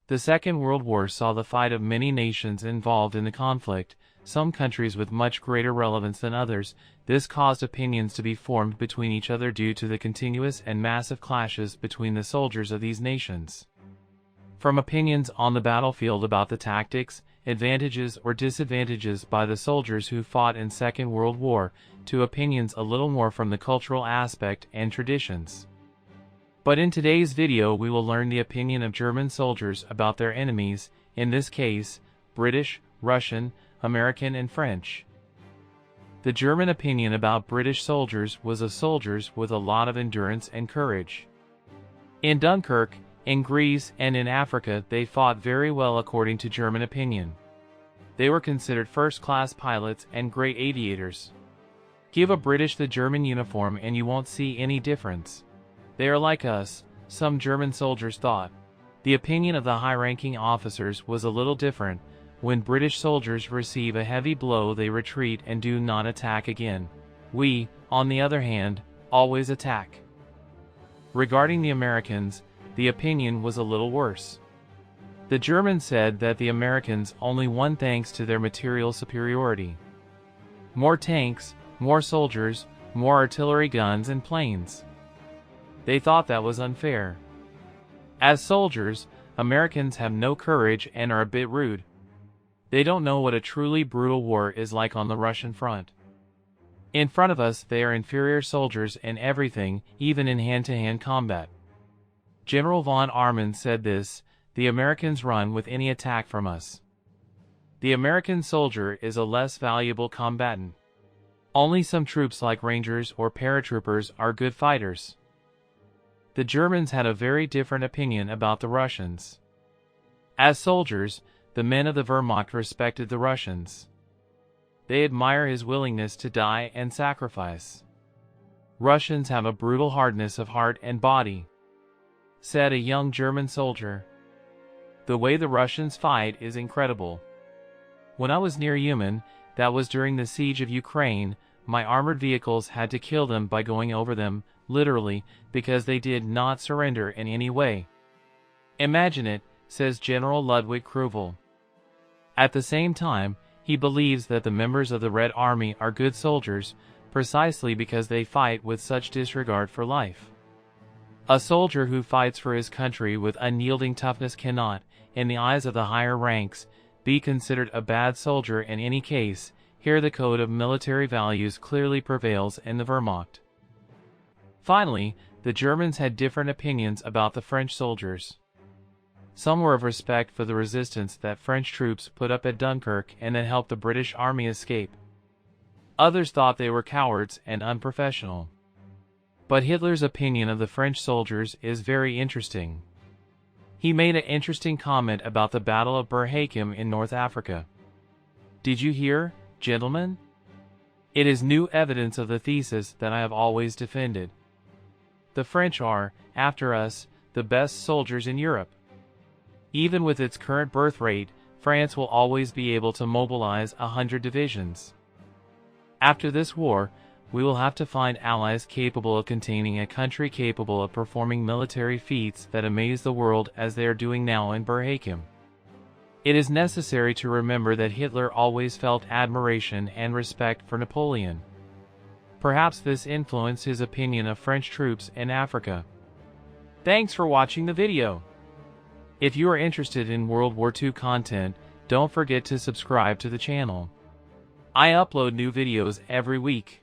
The Second World War saw the fight of many nations involved in the conflict, some countries with much greater relevance than others. This caused opinions to be formed between each other due to the continuous and massive clashes between the soldiers of these nations. From opinions on the battlefield about the tactics, advantages or disadvantages by the soldiers who fought in Second World War, to opinions a little more from the cultural aspect and traditions. But in today's video we will learn the opinion of German soldiers about their enemies, in this case, British, Russian, American and French. The German opinion about British soldiers was of soldiers with a lot of endurance and courage. In Dunkirk, in Greece and in Africa they fought very well according to German opinion. They were considered first-class pilots and great aviators. Give a British the German uniform and you won't see any difference. They are like us, some German soldiers thought. The opinion of the high-ranking officers was a little different. When British soldiers receive a heavy blow they retreat and do not attack again. We, on the other hand, always attack. Regarding the Americans, the opinion was a little worse. The Germans said that the Americans only won thanks to their material superiority. More tanks, more soldiers, more artillery guns and planes. They thought that was unfair. As soldiers, Americans have no courage and are a bit rude. They don't know what a truly brutal war is like on the Russian front. In front of us they are inferior soldiers in everything, even in hand-to-hand combat. General von Arnim said this, the Americans run with any attack from us. The American soldier is a less valuable combatant. Only some troops like Rangers or paratroopers are good fighters. The Germans had a very different opinion about the Russians. As soldiers, the men of the Wehrmacht respected the Russians. They admire his willingness to die and sacrifice. Russians have a brutal hardness of heart and body, said a young German soldier. The way the Russians fight is incredible. When I was near Uman, that was during the siege of Ukraine, my armored vehicles had to kill them by going over them, literally, because they did not surrender in any way. Imagine it, says General Ludwig Kruvel. At the same time, he believes that the members of the Red Army are good soldiers, precisely because they fight with such disregard for life. A soldier who fights for his country with unyielding toughness cannot, in the eyes of the higher ranks, be considered a bad soldier in any case. Here the code of military values clearly prevails in the Wehrmacht. Finally, the Germans had different opinions about the French soldiers. Some were of respect for the resistance that French troops put up at Dunkirk and that helped the British Army escape. Others thought they were cowards and unprofessional. But Hitler's opinion of the French soldiers is very interesting. He made an interesting comment about the Battle of Burhakim in North Africa. Did you hear, gentlemen? It is new evidence of the thesis that I have always defended. The French are, after us, the best soldiers in Europe. Even with its current birth rate, France will always be able to mobilize 100 divisions. After this war, we will have to find allies capable of containing a country capable of performing military feats that amaze the world as they are doing now in Burhakim. It is necessary to remember that Hitler always felt admiration and respect for Napoleon. Perhaps this influenced his opinion of French troops in Africa. Thanks for watching the video. If you are interested in World War II content, don't forget to subscribe to the channel. I upload new videos every week.